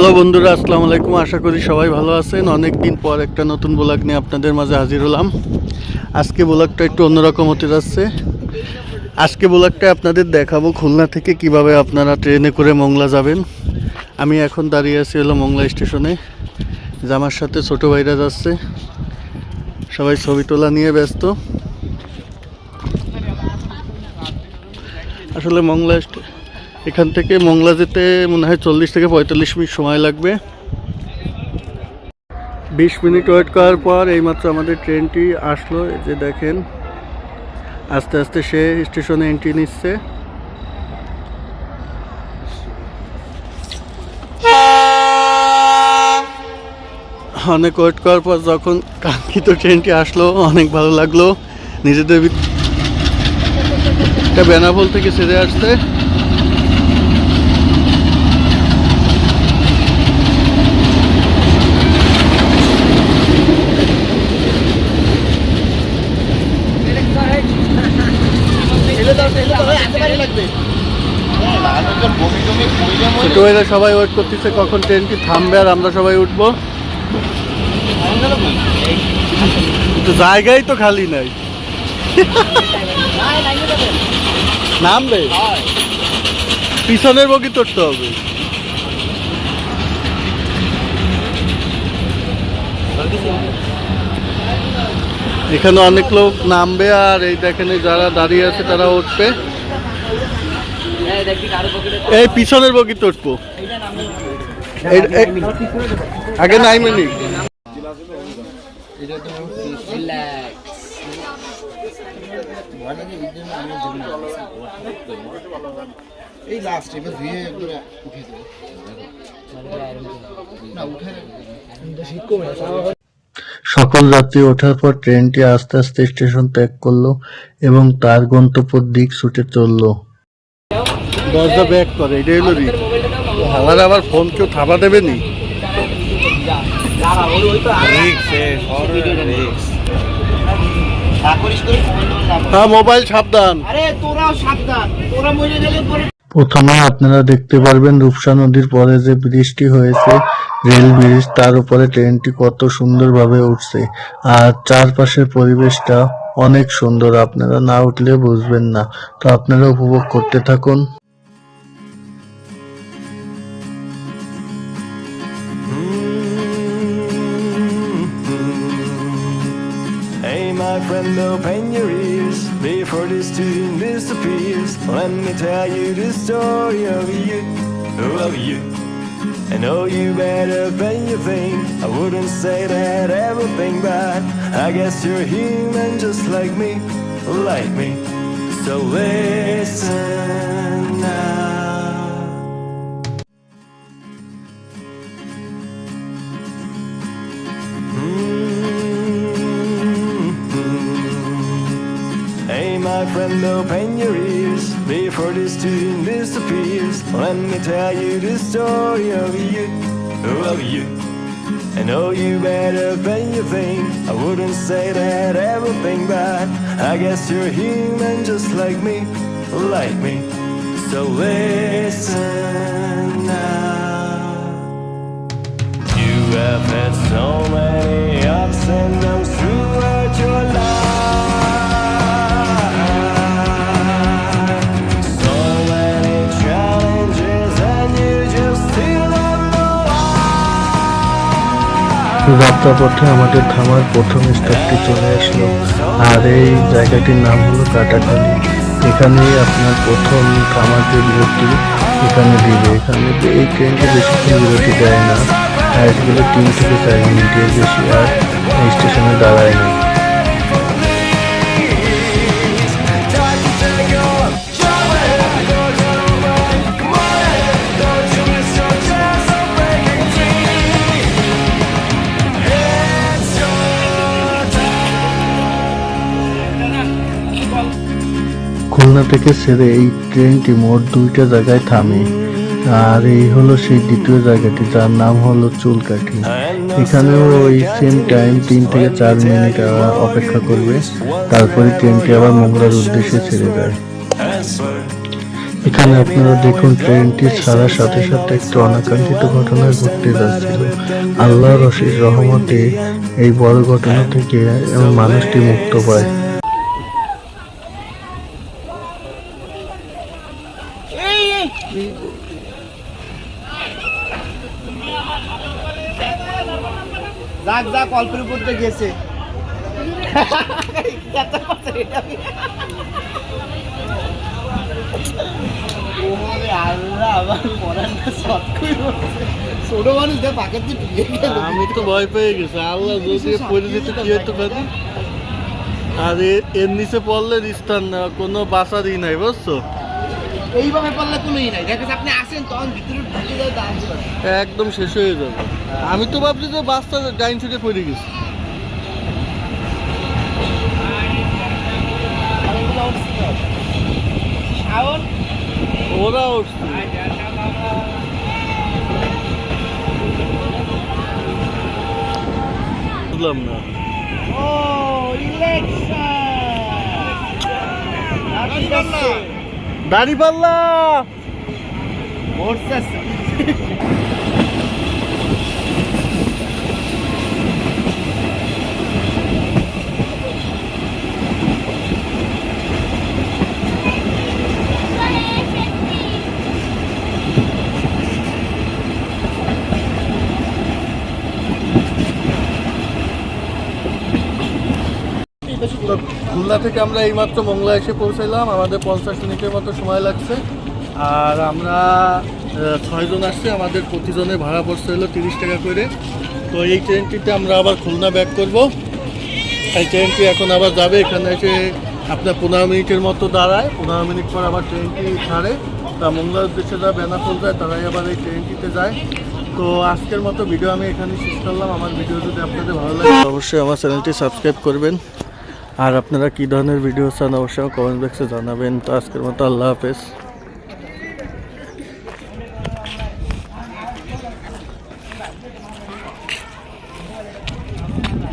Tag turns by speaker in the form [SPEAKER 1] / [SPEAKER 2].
[SPEAKER 1] Hello বন্ধুরা, আসসালামু আলাইকুম। আশা করি সবাই ভালো আছেন। অনেক দিন পর একটা নতুন ব্লগ নিয়ে আপনাদের মাঝে হাজির হলাম। আজকে ব্লগটা একটু অন্যরকম হতে যাচ্ছে। আজকে ব্লগটা আপনাদের দেখাবো খুলনা থেকে কিভাবে আপনারা ট্রেনে করে মংলা যাবেন। আমি এখন দাঁড়িয়ে আছি হলো মংলা স্টেশনে। যে আমার সাথে ছোটো ভাইরা যাচ্ছে, সবাই ছবি তোলা নিয়ে ব্যস্ত। আসলে মংলা এখান থেকে মংলা যেতে মনে হয় 40 থেকে 45 মিনিট সময় লাগবে। 20 মিনিট ওয়েট করার পর এইমাত্র আমাদের ট্রেনটি আসলো। এই যে দেখেন, আস্তে আস্তে সে স্টেশনে এন্ট্রি নিচ্ছে। অনেক ওয়েট করার পর যখন কাঙ্ক্ষিত ট্রেনটি আসলো, অনেক ভালো লাগলো। নিজেদের একটা বেনাপোল থেকে ছেড়ে আসছে। ছোট ভাইরা সবাই ওয়েট করতেছে কখন ট্রেনটি থামবে আর আমরা সবাই উঠবো। তো জায়গাই তো খালি নাই। নামবে পিছনের বগি তুলতে হবে। এখানে অনেক লোক নামবে আর এই দেখেন যারা দাঁড়িয়ে আছে তারা উঠবে। এই পিছনের বগি তুলবো আগে নাইমেনি। সকল যাত্রী ওঠার পর ট্রেনটি আস্তে আস্তে স্টেশন ত্যাগ করলো এবং তার গন্তব্যের দিক ছুটে চললো। দরজা ব্যাক করে, এটা হলো রিক। আমার আবার ফোন কেউ থাবা দেবে নি? হ্যাঁ, মোবাইল সাবধান। প্রথমে আপনারা দেখতে পারবেন রূপসা নদীর পরে যে ব্রিজটি হয়েছে, রেল ব্রিজ, তার উপরে ট্রেনটি কত সুন্দরভাবে উঠছে। আর চারপাশের পরিবেশটা অনেক সুন্দর, আপনারা না উঠলে বুঝবেন না। তো আপনারা উপভোগ করতে থাকুন।
[SPEAKER 2] Hey my friend, open your ears before this tune disappears. Let me tell you the story of you. I know you better than you think. I wouldn't say that everything, but I guess you're human just like me. So listen now. Hey my friend, open your ears before this tune disappears. Let me tell you the story of you. I know you better than you think. I wouldn't say that everything, but I guess you're human just like me. So listen now. You have had so many ups and downs throughout your life.
[SPEAKER 1] যাত্রাপথে আমাদের থামার প্রথম স্টপটি চলে আসলো, আর এই জায়গাটির নাম হলো কাটাখালী। এখানেই আপনার প্রথম থামার যে বিরতি এখানে দিবে। এখানে এই ট্রেনটি বেশিক্ষণ বিরতি দেয় না, এগুলো 3 থেকে 4 মিনিটের বেশি আর এই স্টেশনে দাঁড়ায় না। খুলনা থেকে ছেড়ে এই ট্রেনটি মোট 2টা জায়গায় থামে, আর এই হলো সেই দ্বিতীয় জায়গাটি, যার নাম হলো চুলকাঠি। এখানেও ওই সেম টাইম 3 থেকে 4 মিনিট অপেক্ষা করবে, তারপরে ট্রেনটি আবার মংলার উদ্দেশ্যে ছেড়ে যায়। এখানে আপনারা দেখুন ট্রেনটি ছাড়ার সাথে সাথে একটি অনাকাঙ্ক্ষিত ঘটনা ঘটতে যাচ্ছিল। আল্লাহর অশেষ রহমতে এই বড় ঘটনা থেকে মানুষটি মুক্ত পায়।
[SPEAKER 3] যাক যাক অল্পের উপর দিয়ে গেছে ছোট মানুষ দেখ পাকের দিয়ে
[SPEAKER 1] আমি তো ভয় পেয়ে গেছি, আল্লাহ যদি পড়ে যেতে কি হইতে পারে। আর এর নিচে পড়লে স্থান না, কোনো বাসারই নাই, বুঝছো?
[SPEAKER 3] এইভাবে পারলে কোনোই নাই। দেখেন আপনি আসেন তখন ভিতরে ঢুকে যায় দাঁড়
[SPEAKER 1] একদম শেষ হয়ে যাবে। আমি তো ভাবছি যে বাসটা ডাইন সাইডে পড়ে গেছে।
[SPEAKER 3] শাওন
[SPEAKER 1] ওরা উঠছে, বুঝলাম না।
[SPEAKER 3] ও ইলেকশন
[SPEAKER 1] দাঁড়িপাল্লা
[SPEAKER 3] ভোট
[SPEAKER 1] তো খুলনা থেকে আমরা এইমাত্র মোংলা এসে পৌঁছাইলাম। আমাদের 50 মিনিটের মতো সময় লাগছে। আর আমরা 6 জন আসছি, আমাদের প্রতিজনের ভাড়া পড়ছে হলো 30 টাকা করে। তো এই ট্রেনটিতে আমরা আবার খুলনা ব্যাক করব। এই ট্রেনটি এখন আবার যাবে, এখানে এসে আপনার 15 মিনিটের মতো দাঁড়ায়। 15 মিনিট পর আবার ট্রেনটি ছাড়ে। তা মোংলার উদ্দেশ্যে যা বেনাপোল যায় তারাই আবার এই ট্রেনটিতে যায়। তো আজকের মতো ভিডিও আমি এখানে শেষ করলাম। আমার ভিডিও যদি আপনাদের ভালো লাগে অবশ্যই আমার চ্যানেলটি সাবস্ক্রাইব করবেন। আর আপনারা কী ধরনের ভিডিও চান অবশ্যই কমেন্ট বক্সে জানাবেন। তো আজকের মতো আল্লাহ হাফেজ।